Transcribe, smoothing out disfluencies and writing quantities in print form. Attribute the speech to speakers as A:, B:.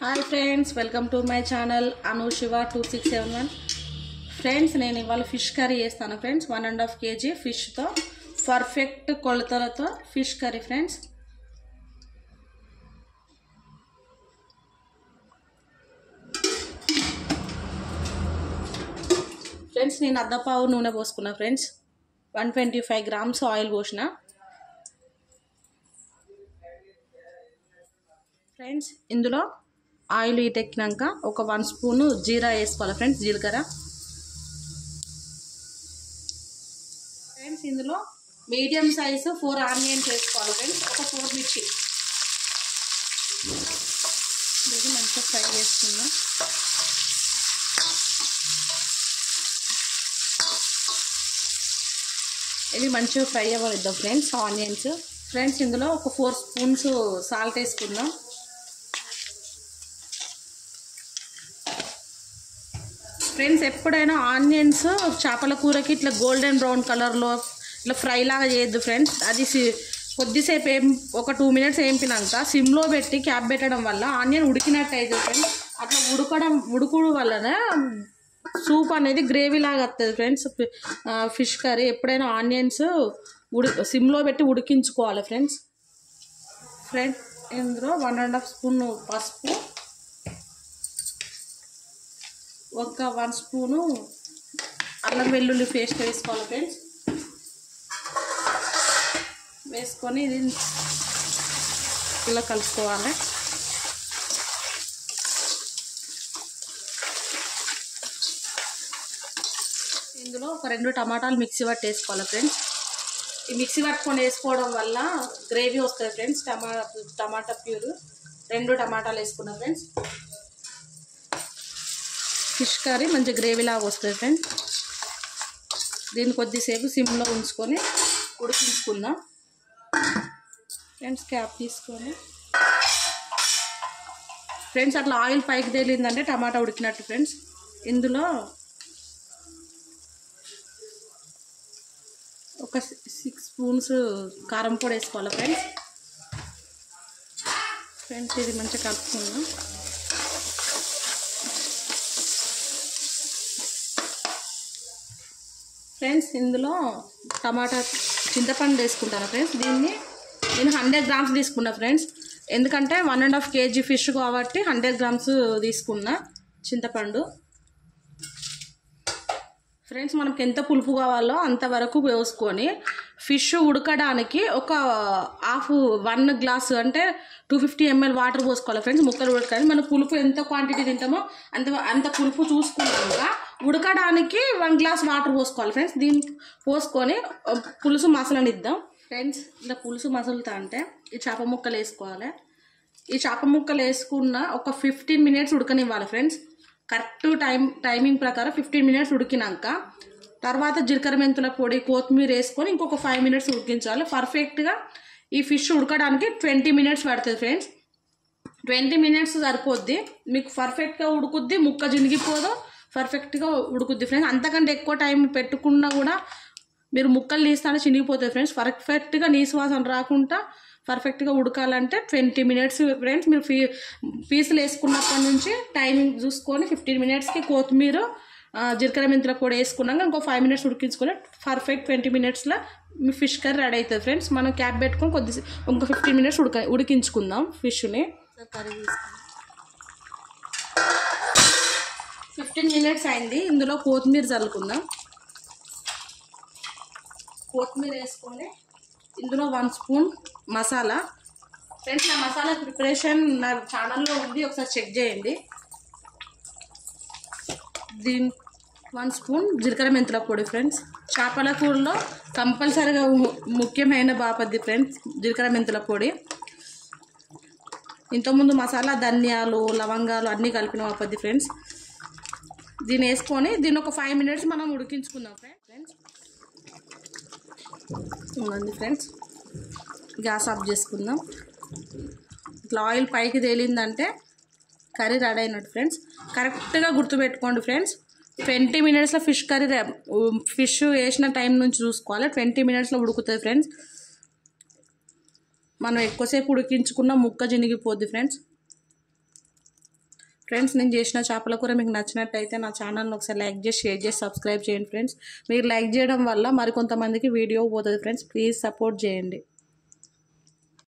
A: Hi friends, welcome to my channel Anu Shiva 2671. Friends, నేను ఇవాళ fish curry చేస్తాను friends. 1.5 kg ఫిష్తో perfect కొలతలతో fish curry friends. నేను అద్దపావు నూనె పోసుకున్నా ఫ్రెండ్స్. 125 grams ఆయిల్ పోసిన ఫ్రెండ్స్. ఇందులో ఆయిల్ హీటెక్కినాక ఒక 1 స్పూన్ జీరా వేసుకోవాలి ఫ్రెండ్స్, జీలకర్ర. ఫ్రెండ్స్, ఇందులో మీడియం సైజు 4 ఆనియన్స్ వేసుకోవాలి ఫ్రెండ్స్. ఒక 4 మిర్చి. ఇది మంచిగా ఫ్రై చేసుకుందాం. ఇది మంచిగా ఫ్రై అవ్వనిద్దాం ఫ్రెండ్స్ ఆనియన్స్. ఫ్రెండ్స్, ఇందులో ఒక 4 స్పూన్స్ సాల్ట్ వేసుకుందాం. ఫ్రెండ్స్, ఎప్పుడైనా ఆనియన్స్ చేపల కూరకి ఇట్లా గోల్డెన్ బ్రౌన్ కలర్లో ఇట్లా ఫ్రై లాగా చేయొద్దు ఫ్రెండ్స్. అది కొద్దిసేపు ఒక 2 minutes వేయింపినాక సిమ్లో పెట్టి క్యాప్ పెట్టడం వల్ల ఆనియన్ ఉడికినట్టు అవుతుంది ఫ్రెండ్స్. అట్లా ఉడుకుడు వలన సూప్ అనేది గ్రేవీ లాగా వస్తుంది ఫ్రెండ్స్. ఫిష్ కర్రీ ఎప్పుడైనా ఆనియన్స్ సిమ్లో పెట్టి ఉడికించుకోవాలి ఫ్రెండ్స్. ఇందులో 1.5 స్పూన్ పసుపు, ఒక 1 స్పూను అల్లం వెల్లుల్లి పేస్ట్ వేసుకోవాలి ఫ్రెండ్స్. వేసుకొని ఇది ఇలా కలుపుకోవాలి. ఇందులో ఒక 2 టమాటాలు మిక్సీ పట్టి వేసుకోవాలి ఫ్రెండ్స్. ఈ మిక్సీ పట్టుకొని వేసుకోవడం వల్ల గ్రేవీ వస్తుంది ఫ్రెండ్స్. టమాటా ప్యూర్ 2 టమాటాలు వేసుకున్నాం ఫ్రెండ్స్. ఫిష్ కర్రీ మంచి గ్రేవీ లాగా వస్తుంది ఫ్రెండ్స్. దీన్ని కొద్దిసేపు సిమ్లో ఉంచుకొని ఉడికించుకుందాం ఫ్రెండ్స్. క్యాప్ తీసుకొని ఫ్రెండ్స్ అట్లా ఆయిల్ పైకి తేలిందంటే టమాటా ఉడికినట్టు ఫ్రెండ్స్. ఇందులో ఒక 6 స్పూన్స్ కారం పొడి వేసుకోవాలి ఫ్రెండ్స్. ఇది మంచిగా కలుపుకుందాం. ఫ్రెండ్స్, ఇందులో చింతపండు వేసుకుంటాను ఫ్రెండ్స్. నేను 100 grams తీసుకున్నా ఫ్రెండ్స్. ఎందుకంటే 1.5 kg ఫిష్ కాబట్టి 100 grams తీసుకున్నా చింతపండు. ఫ్రెండ్స్, మనకి ఎంత పులుపు కావాలో అంతవరకు వేసుకొని ఫిష్ ఉడకడానికి ఒక 1 గ్లాసు అంటే 250 ml వాటర్ పోసుకోవాలి ఫ్రెండ్స్. ముక్కలు ఉడకడానికి మన పులుపు ఎంత క్వాంటిటీ తింటామో అంత పులుపు చూసుకున్నాక ఉడకడానికి 1 గ్లాస్ వాటర్ పోసుకోవాలి ఫ్రెండ్స్. దీన్ని పోసుకొని పులుసు మసలనిద్దాం ఫ్రెండ్స్. ఇలా పులుసు మసలుతా అంటే ఈ చేప ముక్కలు వేసుకోవాలి. ఈ చేప ముక్కలు వేసుకున్న ఒక 15 minutes ఉడకనివ్వాలి ఫ్రెండ్స్. కరెక్ట్ టైమింగ్ ప్రకారం 15 minutes ఉడికినాక తర్వాత జీలకర్ర మెంతుల పొడి, కొత్తిమీర వేసుకొని ఇంకొక 5 minutes ఉడికించాలి. పర్ఫెక్ట్గా ఈ ఫిష్ ఉడకడానికి 20 minutes పడుతుంది ఫ్రెండ్స్. 20 minutes సరిపోద్ది మీకు. పర్ఫెక్ట్గా ఉడుకుద్ది, ముక్క జినిగిపోదు, పర్ఫెక్ట్గా ఉడుకుద్ది ఫ్రెండ్స్. అంతకంటే ఎక్కువ టైం పెట్టుకున్నా కూడా మీరు ముక్కలు తీస్తానే చినిగిపోతాయి ఫ్రెండ్స్. పర్ఫెక్ట్గా నీసువాసన రాకుండా పర్ఫెక్ట్గా ఉడకాలంటే 20 minutes ఫ్రెండ్స్. మీరు పీసులు వేసుకున్నప్పటి నుంచి టైమింగ్ చూసుకొని 15 minutesకి కొత్తిమీర, జీలకర్ర మెంతుల పొడి వేసుకున్నాక ఇంకో 5 minutes ఉడికించుకొని పర్ఫెక్ట్ 20 minutesలో మీ ఫిష్ కర్రీ రెడీ అవుతుంది ఫ్రెండ్స్. మనం క్యాప్ పెట్టుకొని ఇంకో 15 minutes ఉడికించుకుందాం ఫిష్ని. కర్రీ 15 minutes అయింది. ఇందులో కొత్తిమీర చల్లుకుందాం. కొత్తిమీర వేసుకొని ఇందులో 1 స్పూన్ మసాలా ఫ్రెండ్స్. నా మసాలా ప్రిపరేషన్ నా ఛానల్లో ఉంది, ఒకసారి చెక్ చేయండి. 1 స్పూన్ జీలకర్ర మెంతుల పొడి ఫ్రెండ్స్. చేపల కూరలో కంపల్సరీగా ముఖ్యమైన బాపద్ది ఫ్రెండ్స్ జీలకర్ర మెంతుల పొడి. ఇంతకుముందు మసాలా ధనియాలు, లవంగాలు అన్నీ కలిపిన బాపద్ది ఫ్రెండ్స్. దీన్ని వేసుకొని దీన్ని ఒక 5 minutes మనం ఉడికించుకుందాం ఫ్రెండ్స్. ఉందండి ఫ్రెండ్స్, గ్యాస్ ఆఫ్ చేసుకుందాం. ఇట్లా ఆయిల్ పైకి తేలిందంటే కర్రీ రెడీ అయినట్టు ఫ్రెండ్స్. కరెక్ట్గా గుర్తుపెట్టుకోండి ఫ్రెండ్స్. 20 minutesలో ఫిష్ కర్రీ ఫిష్ వేసిన టైం నుంచి చూసుకోవాలి. 20 minutesలో ఉడుకుతుంది ఫ్రెండ్స్. మనం ఎక్కువసేపు ఉడికించుకున్న ముక్క జినిగిపోద్ది ఫ్రెండ్స్. ఫ్రెండ్స్ నేను చేసిన చేపల కూర మీకు నచ్చినట్టయితే నా ఛానల్ని ఒకసారి లైక్ చేసి షేర్ చేసి సబ్స్క్రైబ్ చేయండి ఫ్రెండ్స్. మీరు లైక్ చేయడం వల్ల మరికొంతమందికి వీడియో పోతుంది ఫ్రెండ్స్. ప్లీజ్ సపోర్ట్ చేయండి.